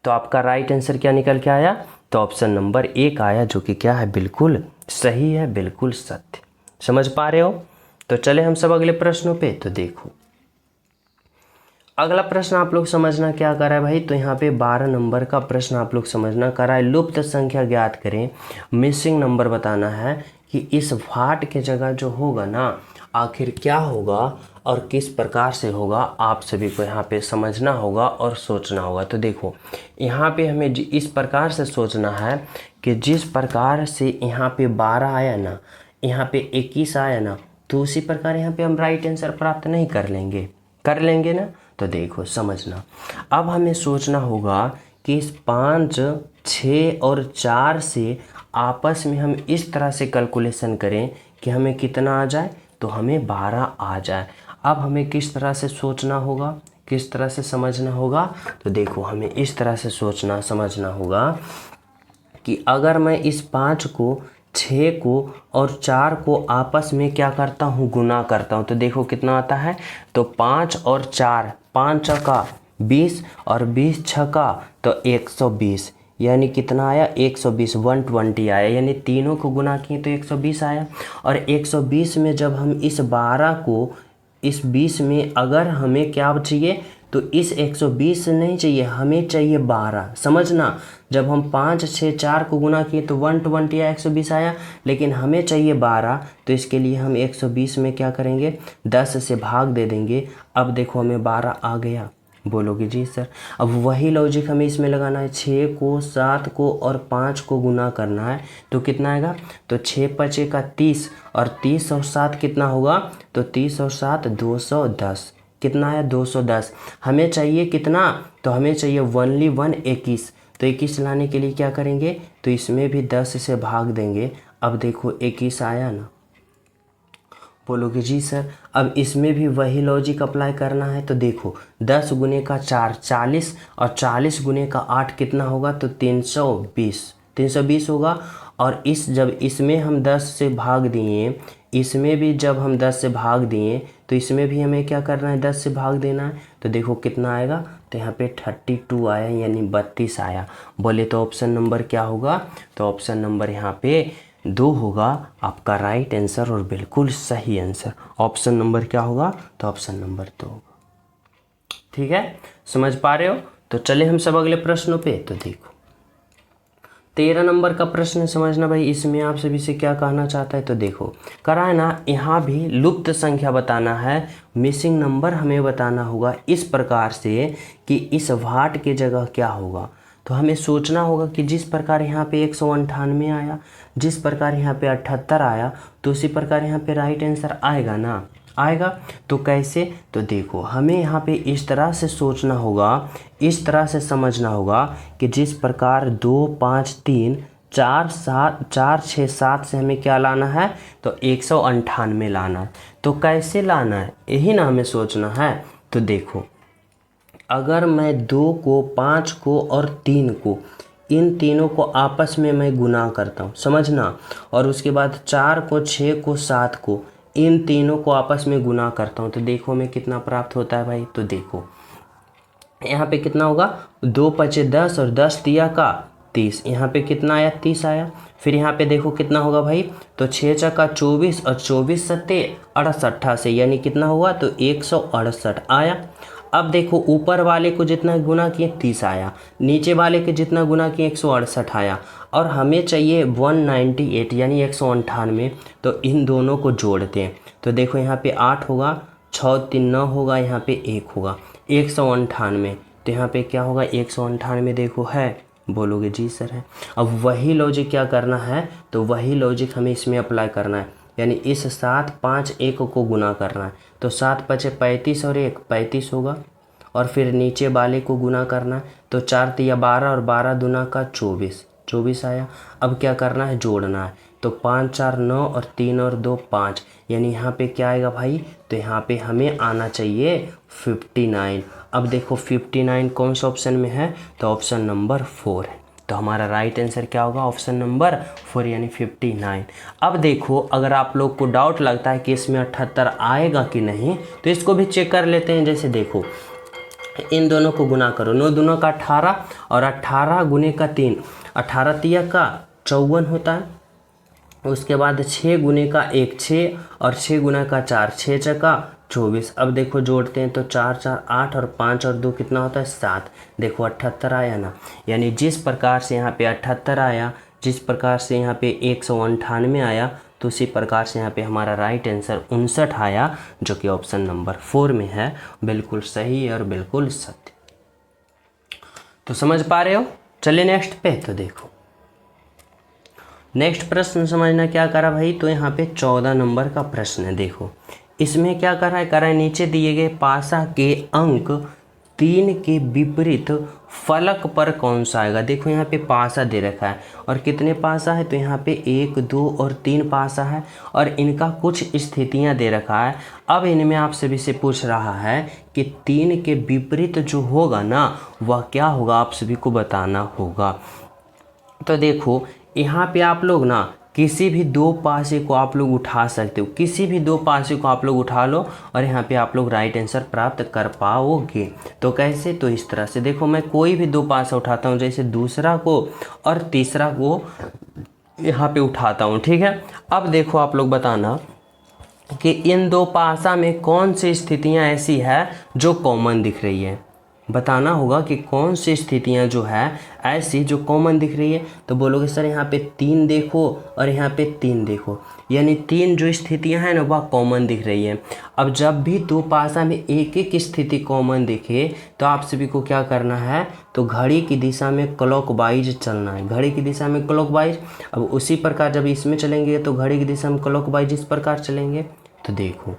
तो आपका राइट आंसर क्या निकल के आया, तो ऑप्शन नंबर 1 आया, जो कि क्या है, बिल्कुल सही है, बिल्कुल सत्य। समझ पा रहे हो। तो चले हम सब अगले प्रश्नों पे। तो देखो अगला प्रश्न आप लोग समझना क्या कर रहा है भाई, तो यहाँ पे 12 नंबर का प्रश्न आप लोग समझना कर रहा है, लुप्त संख्या ज्ञात करें, मिसिंग नंबर बताना है कि इस भाट के जगह जो होगा ना आखिर क्या होगा और किस प्रकार से होगा। आप सभी को यहाँ पे समझना होगा और सोचना होगा। तो देखो यहाँ पे हमें इस प्रकार से सोचना है कि जिस प्रकार से यहाँ पे 12 आया ना, यहाँ पे 21 आया ना, तो उसी प्रकार यहाँ पे हम राइट आंसर प्राप्त नहीं कर लेंगे ना। तो देखो समझना, अब हमें सोचना होगा कि इस 5, 6 और 4 से आपस में हम इस तरह से कैलकुलेशन करें कि हमें कितना आ जाए, तो हमें 12 आ जाए। अब हमें किस तरह से सोचना होगा, किस तरह से समझना होगा, तो देखो हमें इस तरह से सोचना समझना होगा कि अगर मैं इस 5 को, 6 को और 4 को आपस में क्या करता हूँ, गुना करता हूँ, तो देखो कितना आता है, तो 5 और 4, 5 छक्का 20 और 20 छक्का तो 120, यानी कितना आया, 120, 120 आया, यानी तीनों को गुना किए तो 120 आया। और 120 में जब हम इस 12 को इस 20 में अगर हमें क्या चाहिए, तो इस 120 नहीं चाहिए, हमें चाहिए 12। समझना, जब हम 5, 6, 4 को गुना किए तो 120 या 120 आया, लेकिन हमें चाहिए 12, तो इसके लिए हम 120 में क्या करेंगे, 10 से भाग दे देंगे। अब देखो हमें 12 आ गया, बोलोगे जी सर। अब वही लॉजिक हमें इसमें लगाना है, 6 को, 7 को और 5 को गुना करना है, तो कितना आएगा, तो 6 5 का 30 और 30 और 7 कितना होगा, तो 30 और 7 210, कितना आया, 210। हमें चाहिए कितना, तो हमें चाहिए ओनली 21, तो 21 लाने के लिए क्या करेंगे, तो इसमें भी 10 से भाग देंगे। अब देखो 21 आया ना, बोलोगे जी सर। अब इसमें भी वही लॉजिक अप्लाई करना है, तो देखो 10 गुने का 4 40 और 40 गुने का 8 कितना होगा, तो 320 होगा। और जब इसमें हम 10 से भाग दिए, इसमें भी जब हम 10 से भाग दिए तो इसमें भी हमें क्या करना है, 10 से भाग देना है। तो देखो कितना आएगा, तो यहाँ पे 32 आया, यानी 32 आया। बोले तो ऑप्शन नंबर क्या होगा, तो ऑप्शन नंबर यहाँ पे 2 होगा आपका राइट आंसर और बिल्कुल सही आंसर। ऑप्शन नंबर क्या होगा? तो ऑप्शन नंबर 2 होगा। ठीक है, समझ पा रहे हो? तो चले हम सब अगले प्रश्नों पे। तो देखो 13 नंबर का प्रश्न समझना भाई, इसमें आप सभी से क्या कहना चाहता है। तो देखो करा है ना, यहाँ भी लुप्त संख्या बताना है, मिसिंग नंबर हमें बताना होगा इस प्रकार से कि इस वाट के जगह क्या होगा। तो हमें सोचना होगा कि जिस प्रकार यहाँ पे 198 आया, जिस प्रकार यहाँ पे 78 आया, तो उसी प्रकार यहाँ पे राइट आंसर आएगा ना, आएगा। तो कैसे? तो देखो हमें यहाँ पे इस तरह से सोचना होगा, इस तरह से समझना होगा कि जिस प्रकार 2 5 3 4 7 4 6 7 से हमें क्या लाना है? तो 198 लाना है। तो कैसे लाना है, यही ना हमें सोचना है। तो देखो अगर मैं 2 को 5 को और 3 को, इन तीनों को आपस में मैं गुना करता हूँ, समझना, और उसके बाद 4 को 6 को 7 को, इन तीनों को आपस में गुना करता हूँ, तो देखो हमें कितना प्राप्त होता है भाई। तो देखो यहाँ पे कितना होगा, 2 पचे 10 और 10 तिया का 30, यहाँ पे कितना आया? 30 आया। फिर यहाँ पे देखो कितना होगा भाई, तो 6 चक्का 24 और 24 सत्ते 68 से, यानी कितना हुआ? तो 168 आया। अब देखो ऊपर वाले को जितना गुना किए 30 आया, नीचे वाले के जितना गुना किए 168 आया, और हमें चाहिए 198 यानी 198। तो इन दोनों को जोड़ते हैं। तो देखो यहाँ पे 8 होगा, 6 3 9 होगा, यहाँ पे 1 होगा, 198। तो यहाँ पे क्या होगा? 198 देखो है, बोलोगे जी सर है। अब वही लॉजिक क्या करना है? तो वही लॉजिक हमें इसमें अप्लाई करना है, यानी इस 7 5 1 को गुना करना है। तो 7 पचे 35 और 1 35 होगा, और फिर नीचे वाले को गुना करना है। तो 4 तिया 12 और 12 दूना का 24 24 आया। अब क्या करना है? जोड़ना है। तो 5 4 9 और 3 और 2 5, यानी यहाँ पे क्या आएगा भाई? तो यहाँ पे हमें आना चाहिए 59। अब देखो 59 कौन सा ऑप्शन में है? तो ऑप्शन नंबर 4 है। तो हमारा राइट आंसर क्या होगा? ऑप्शन नंबर 4 यानी 59। अब देखो अगर आप लोग को डाउट लगता है कि इसमें 78 आएगा कि नहीं, तो इसको भी चेक कर लेते हैं। जैसे देखो इन दोनों को गुना करो, 9 दूनों का 18 और 18 गुने का 3, 18 तिया का 54 होता है। उसके बाद 6 गुने का 1 6 और 6 गुना का 4 6 चका 24। अब देखो जोड़ते हैं तो 4 4 8 और 5 और 2 कितना होता है? 7। देखो 78 आया ना, यानी जिस प्रकार से यहाँ पे 78 आया, जिस प्रकार से यहाँ पे 198 आया, तो उसी प्रकार से यहाँ पे हमारा राइट आंसर 59 आया, जो कि ऑप्शन नंबर 4 में है। बिल्कुल सही और बिल्कुल सत्य। तो समझ पा रहे हो? चलिए नेक्स्ट पे। तो देखो नेक्स्ट प्रश्न समझना क्या करा भाई। तो यहाँ पे 14 नंबर का प्रश्न है। देखो इसमें क्या करा है, नीचे दिए गए पासा के अंक 3 के विपरीत फलक पर कौन सा आएगा। देखो यहाँ पे पासा दे रखा है, और कितने पासा है? तो यहाँ पे 1 2 और 3 पासा है, और इनका कुछ स्थितियाँ दे रखा है। अब इनमें आप सभी से पूछ रहा है कि 3 के विपरीत जो होगा ना, वह क्या होगा, आप सभी को बताना होगा। तो देखो यहाँ पे आप लोग ना किसी भी 2 पासे को आप लोग उठा सकते हो, किसी भी 2 पासे को आप लोग उठा लो, और यहाँ पे आप लोग राइट आंसर प्राप्त कर पाओगे। तो कैसे? तो इस तरह से देखो मैं कोई भी 2 पासा उठाता हूँ, जैसे दूसरा को और तीसरा को यहाँ पे उठाता हूँ, ठीक है। अब देखो आप लोग बताना कि इन 2 पासा में कौन सी स्थितियाँ ऐसी है जो कॉमन दिख रही है। बताना होगा कि कौन सी स्थितियां जो है ऐसी जो कॉमन दिख रही है। तो बोलोगे सर यहाँ पे 3 देखो और यहाँ पे 3 देखो, यानी 3 जो स्थितियां हैं ना वह कॉमन दिख रही है। अब जब भी 2 पासा में एक एक स्थिति कॉमन दिखे, तो आप सभी को क्या करना है? तो घड़ी की दिशा में क्लॉकवाइज चलना है, घड़ी की दिशा में क्लॉकवाइज। अब उसी प्रकार जब इसमें चलेंगे तो घड़ी की दिशा में क्लॉकवाइज इस प्रकार चलेंगे। तो देखो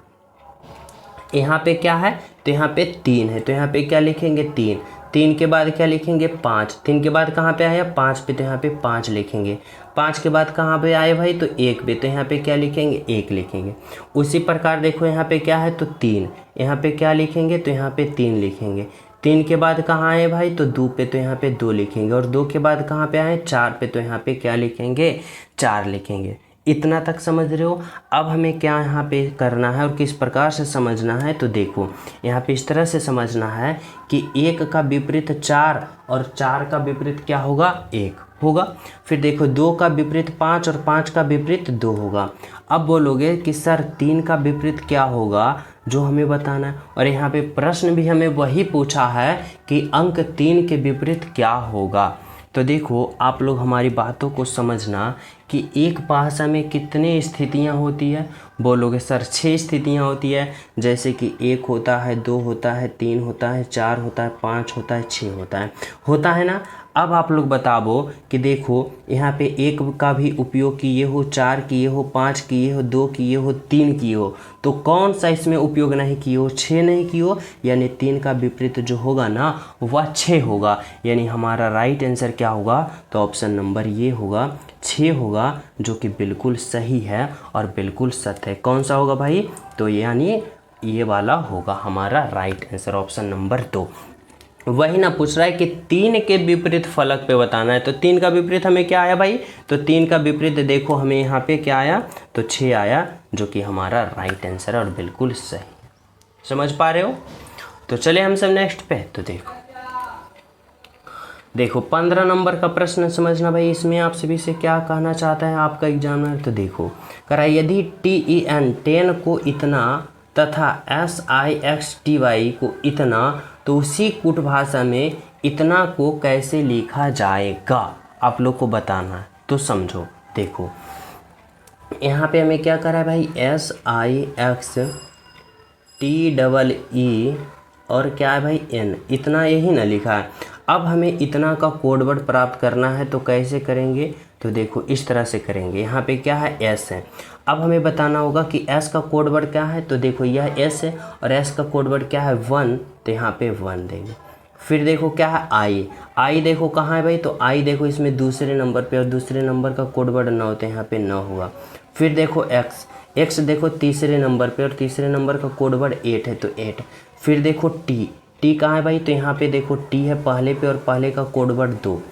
यहाँ पे क्या है? तो यहाँ पे 3 है, तो यहाँ पे क्या लिखेंगे? 3। 3 के बाद क्या लिखेंगे? 5। 3 के बाद कहाँ पे आया? 5 पे, तो यहाँ पे 5 लिखेंगे। 5 के बाद कहाँ पे आए भाई? तो 1 पे, तो यहाँ पे क्या लिखेंगे? 1 लिखेंगे। उसी प्रकार देखो यहाँ पे क्या है? तो 3। यहाँ पे क्या लिखेंगे? तो यहाँ पे 3 लिखेंगे। 3 के बाद कहाँ आए भाई? तो 2 पे, तो यहाँ पे 2 लिखेंगे। और 2 के बाद कहाँ पे आए? 4 पे, तो यहाँ पे क्या लिखेंगे? 4 लिखेंगे। इतना तक समझ रहे हो? अब हमें क्या यहाँ पे करना है और किस प्रकार से समझना है। तो देखो यहाँ पे इस तरह से समझना है कि 1 का विपरीत 4 और 4 का विपरीत क्या होगा? 1। होगा। फिर देखो 2 का विपरीत 5 और 5 का विपरीत 2 होगा। अब बोलोगे कि सर 3 का विपरीत क्या होगा, जो हमें बताना है। और यहाँ पे प्रश्न भी हमें वही पूछा है कि अंक 3 के विपरीत क्या होगा। तो देखो आप लोग हमारी बातों को समझना कि एक भाषा में कितने स्थितियाँ होती है। बोलोगे सर 6 स्थितियाँ होती है, जैसे कि 1 होता है, 2 होता है, 3 होता है, 4 होता है, 5 होता है, 6 होता है ना। अब आप लोग बताओ कि देखो यहाँ पे 1 का भी उपयोग किए हो, 4 किए हो, 5 किए हो, 2 किए हो, 3 किए हो, तो कौन सा इसमें उपयोग नहीं किए हो, 6 नहीं किए हो। यानी 3 का विपरीत जो होगा ना वह 6 होगा। यानी हमारा राइट आंसर क्या होगा, तो ऑप्शन नंबर ये होगा 6 होगा, जो कि बिल्कुल सही है और बिल्कुल सत्य है। कौन सा होगा भाई, तो यानी ये वाला होगा हमारा राइट आंसर, ऑप्शन नंबर 2। वही ना पूछ रहा है कि 3 के विपरीत फलक पे बताना है। तो 3 का विपरीत हमें क्या आया भाई, तो 3 का विपरीत देखो हमें यहाँ पे क्या आया, तो 6 आया, जो कि हमारा राइट आंसर है और बिल्कुल सही। समझ पा रहे हो। तो चले हम सब नेक्स्ट पे। तो देखो 15 नंबर का प्रश्न समझना भाई। इसमें आप सभी से क्या कहना चाहता है आपका एग्जामिनर। तो देखो करा, यदि TEN 10 को इतना तथा SIXTY को इतना, तो उसी कूट भाषा में इतना को कैसे लिखा जाएगा, आप लोग को बताना है। तो समझो देखो यहाँ पे हमें क्या करा है भाई, SIXTEE और क्या है भाई N, इतना यही ना लिखा है। अब हमें इतना का कोड वर्ड प्राप्त करना है, तो कैसे करेंगे, तो देखो इस तरह से करेंगे। यहाँ पे क्या है, S है। अब हमें बताना होगा कि S का कोड वर्ड क्या है, तो देखो यह S है और S का कोड वर्ड क्या है 1, तो यहाँ पे 1 देंगे। फिर देखो क्या है I देखो कहाँ है भाई, तो I देखो इसमें दूसरे नंबर पे और दूसरे नंबर का कोड वर्ड 9, तो यहाँ पे 9 होगा। फिर देखो X देखो तीसरे नंबर पे और तीसरे नंबर का कोड वर्ड 8 है, तो 8। फिर देखो T कहाँ है भाई, तो यहाँ पे देखो T है पहले पे और पहले का कोड वर्ड 2।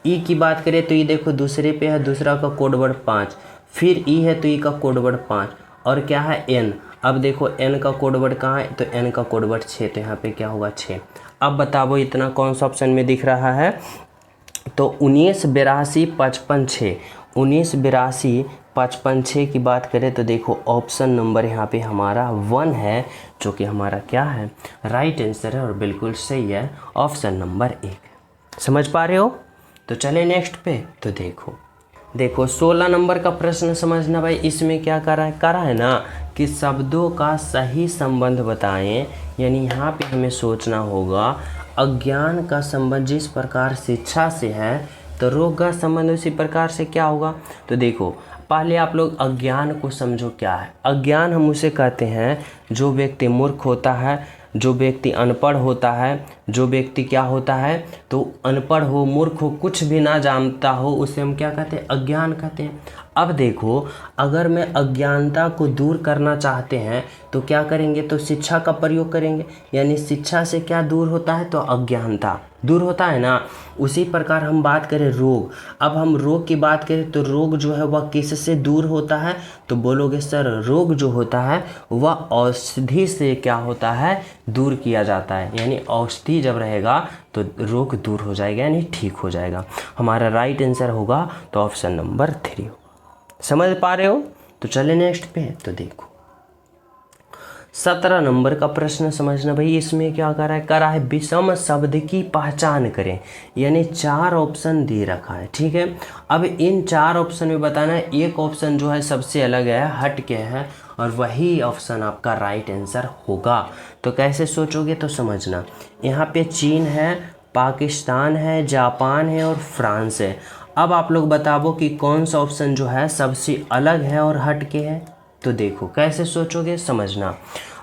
E की बात करें तो ये देखो दूसरे पे है, दूसरा का कोड वर्ड 5। फिर E है तो E का कोड वर्ड 5 और क्या है N। अब देखो N का कोड वर्ड कहाँ है, तो N का कोड वर्ड 6, तो यहाँ पे क्या होगा 6। अब बताओ इतना कौन सा ऑप्शन में दिख रहा है, तो 19 82 55 6, 19 82 55 6 की बात करें तो देखो ऑप्शन नंबर यहाँ पे हमारा 1 है, जो कि हमारा क्या है, राइट आंसर है और बिल्कुल सही है, ऑप्शन नंबर 1। समझ पा रहे हो। तो चले नेक्स्ट पे। तो देखो 16 नंबर का प्रश्न समझना भाई। इसमें क्या करा है ना कि शब्दों का सही संबंध बताएं। यानी यहाँ पे हमें सोचना होगा अज्ञान का संबंध जिस प्रकार शिक्षा से है, तो रोग का संबंध उसी प्रकार से क्या होगा। तो देखो पहले आप लोग अज्ञान को समझो क्या है। अज्ञान हम उसे कहते हैं जो व्यक्ति मूर्ख होता है, जो व्यक्ति अनपढ़ होता है, जो व्यक्ति क्या होता है, तो अनपढ़ हो, मूर्ख हो, कुछ भी ना जानता हो, उसे हम क्या कहते हैं, अज्ञान कहते हैं। अब देखो अगर मैं अज्ञानता को दूर करना चाहते हैं तो क्या करेंगे, तो शिक्षा का प्रयोग करेंगे। यानी शिक्षा से क्या दूर होता है, तो अज्ञानता दूर होता है ना। उसी प्रकार हम बात करें रोग। अब हम रोग की बात करें तो रोग जो है वह किससे दूर होता है, तो बोलोगे सर रोग जो होता है वह औषधि से क्या होता है, दूर किया जाता है। यानी औषधि जब रहेगा तो रोग दूर हो जाएगा, यानी ठीक हो जाएगा। हमारा राइट आंसर होगा तो ऑप्शन नंबर 3। समझ पा रहे हो। तो चले नेक्स्ट पे। तो देखो 17 नंबर का प्रश्न समझना भाई। इसमें क्या करा है विषम शब्द की पहचान करें। यानी 4 ऑप्शन दे रखा है, ठीक है। अब इन 4 ऑप्शन में बताना है, एक ऑप्शन जो है सबसे अलग है, हट के है, और वही ऑप्शन आपका राइट आंसर होगा। तो कैसे सोचोगे, तो समझना यहाँ पे चीन है, पाकिस्तान है, जापान है और फ्रांस है। अब आप लोग बताओ कि कौन सा ऑप्शन जो है सबसे अलग है और हट के है। तो देखो कैसे सोचोगे, समझना।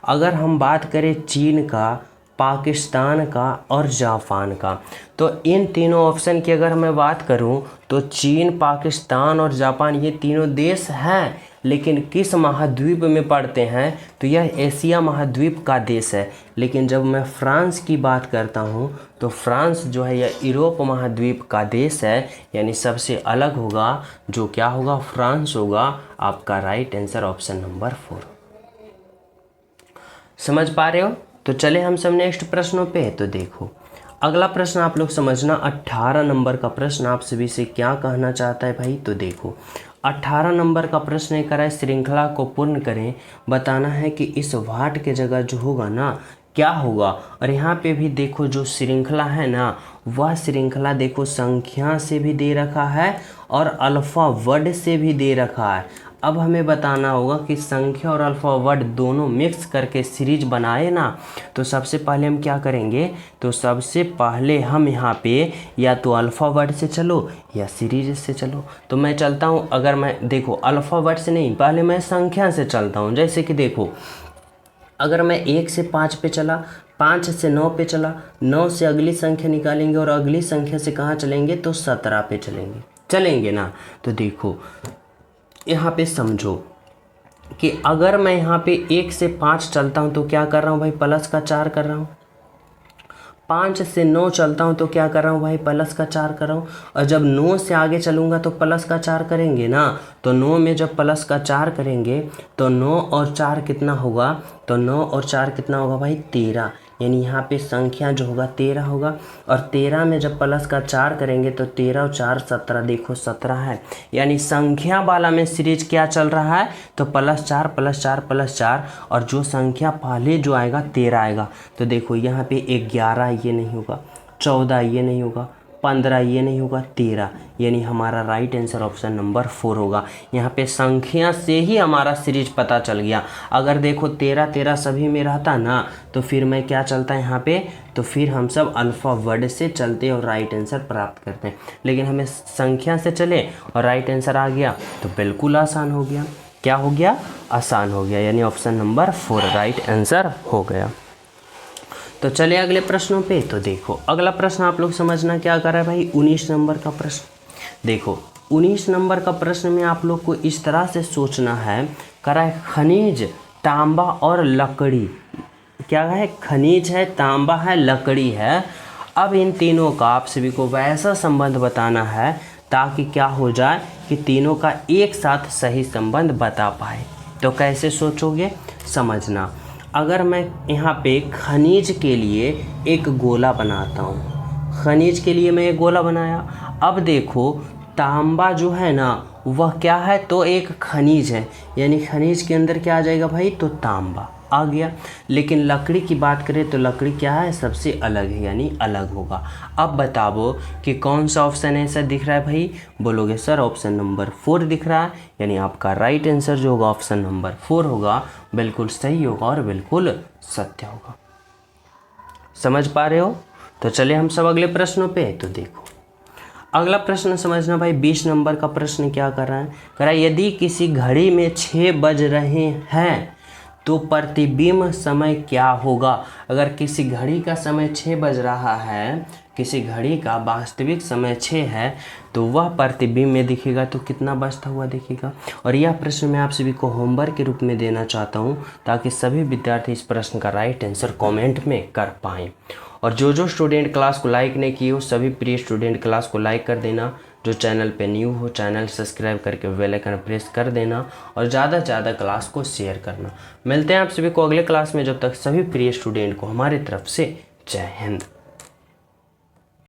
अगर हम बात करें चीन का, पाकिस्तान का और जापान का, तो इन तीनों ऑप्शन की अगर मैं बात करूं तो चीन, पाकिस्तान और जापान ये तीनों देश हैं, लेकिन किस महाद्वीप में पड़ते हैं, तो यह एशिया महाद्वीप का देश है। लेकिन जब मैं फ्रांस की बात करता हूं तो फ्रांस जो है यह यूरोप महाद्वीप का देश है। यानी सबसे अलग होगा, जो क्या होगा, फ्रांस होगा। आपका राइट आंसर ऑप्शन नंबर 4। समझ पा रहे हो। तो चले हम सब नेक्स्ट प्रश्नों पे। तो देखो अगला प्रश्न आप लोग समझना, 18 नंबर का प्रश्न आप सभी से क्या कहना चाहता है भाई। तो देखो 18 नंबर का प्रश्न ये करा है, श्रृंखला को पूर्ण करें, बताना है कि इस वाट के जगह जो होगा ना क्या होगा। और यहाँ पे भी देखो जो श्रृंखला है ना, वह श्रृंखला देखो संख्या से भी दे रखा है और अल्फा वर्ड से भी दे रखा है। अब हमें बताना होगा कि संख्या और अल्फा वर्ड दोनों मिक्स करके सीरीज बनाए ना, तो सबसे पहले हम क्या करेंगे, तो सबसे पहले हम यहाँ पे या तो अल्फा वर्ड से चलो या सीरीज से चलो। तो मैं चलता हूँ, अगर मैं देखो अल्फा वर्ड से नहीं, पहले मैं संख्या से चलता हूँ। जैसे कि देखो अगर मैं 1 से 5 पे चला, 5 से 9 पे चला, 9 से अगली संख्या निकालेंगे और अगली संख्या से कहाँ चलेंगे, तो 17 पे चलेंगे ना। तो देखो यहाँ पे समझो कि अगर मैं यहाँ पे 1 से 5 चलता हूँ तो क्या कर रहा हूँ भाई, प्लस का 4 कर रहा हूँ। 5 से 9 चलता हूँ तो क्या कर रहा हूँ भाई, प्लस का 4 कर रहा हूँ। और जब 9 से आगे चलूँगा तो प्लस का 4 करेंगे ना। तो 9 में जब प्लस का 4 करेंगे तो 9 और 4 कितना होगा, तो 9 और 4 कितना होगा भाई, 13। यानी यहाँ पे संख्या जो होगा 13 होगा। और 13 में जब प्लस का 4 करेंगे तो 13 और 4 17, देखो 17 है। यानी संख्या वाला में सीरीज क्या चल रहा है, तो +4 +4 +4, और जो संख्या पहले जो आएगा 13 आएगा। तो देखो यहाँ पे 11 ये नहीं होगा, 14 ये नहीं होगा, 15 ये नहीं होगा, 13। यानी हमारा राइट आंसर ऑप्शन नंबर 4 होगा। यहाँ पे संख्या से ही हमारा सीरीज पता चल गया। अगर देखो 13 13 सभी में रहता ना, तो फिर मैं क्या चलता है यहाँ पे, तो फिर हम सब अल्फ़ा वर्ड से चलते और राइट आंसर प्राप्त करते हैं। लेकिन हमें संख्या से चले और राइट आंसर आ गया तो बिल्कुल आसान हो गया। क्या हो गया, आसान हो गया। यानी ऑप्शन नंबर 4 राइट आंसर हो गया। तो चले अगले प्रश्नों पे। तो देखो अगला प्रश्न आप लोग समझना क्या कर रहा है भाई, 19 नंबर का प्रश्न। देखो 19 नंबर का प्रश्न में आप लोग को इस तरह से सोचना है, करा है खनिज, तांबा और लकड़ी। क्या है, खनिज है, तांबा है, लकड़ी है। अब इन तीनों का आप सभी को वैसा संबंध बताना है ताकि क्या हो जाए कि तीनों का एक साथ सही संबंध बता पाए। तो कैसे सोचोगे, समझना। अगर मैं यहाँ पे खनिज के लिए एक गोला बनाता हूँ, खनिज के लिए मैं एक गोला बनाया। अब देखो तांबा जो है ना वह क्या है, तो एक खनिज है। यानी खनिज के अंदर क्या आ जाएगा भाई, तो तांबा आ गया। लेकिन लकड़ी की बात करें तो लकड़ी क्या है, सबसे अलग है, यानी अलग होगा। अब बताओ कि कौन सा ऑप्शन ऐसा दिख रहा है भाई, बोलोगे सर ऑप्शन नंबर 4 दिख रहा है। यानी आपका राइट आंसर जो होगा ऑप्शन नंबर 4 होगा, बिल्कुल सही होगा और बिल्कुल सत्य होगा। समझ पा रहे हो। तो चले हम सब अगले प्रश्नों पे। तो देखो अगला प्रश्न समझना भाई, 20 नंबर का प्रश्न क्या कर रहा है, कह रहा है यदि किसी घड़ी में 6 बज रहे हैं तो प्रतिबिंब समय क्या होगा। अगर किसी घड़ी का समय 6 बज रहा है, किसी घड़ी का वास्तविक समय 6 है, तो वह प्रतिबिंब में दिखेगा तो कितना बजता हुआ दिखेगा। और यह प्रश्न मैं आप सभी को होमवर्क के रूप में देना चाहता हूं ताकि सभी विद्यार्थी इस प्रश्न का राइट आंसर कमेंट में कर पाएँ। और जो स्टूडेंट क्लास को लाइक नहीं किए हो, सभी प्रिय स्टूडेंट क्लास को लाइक कर देना। जो चैनल पे न्यू हो, चैनल सब्सक्राइब करके बेल आइकन प्रेस कर देना और ज़्यादा से ज़्यादा क्लास को शेयर करना। मिलते हैं आप सभी को अगले क्लास में। जब तक सभी प्रिय स्टूडेंट को हमारी तरफ से जय हिंद।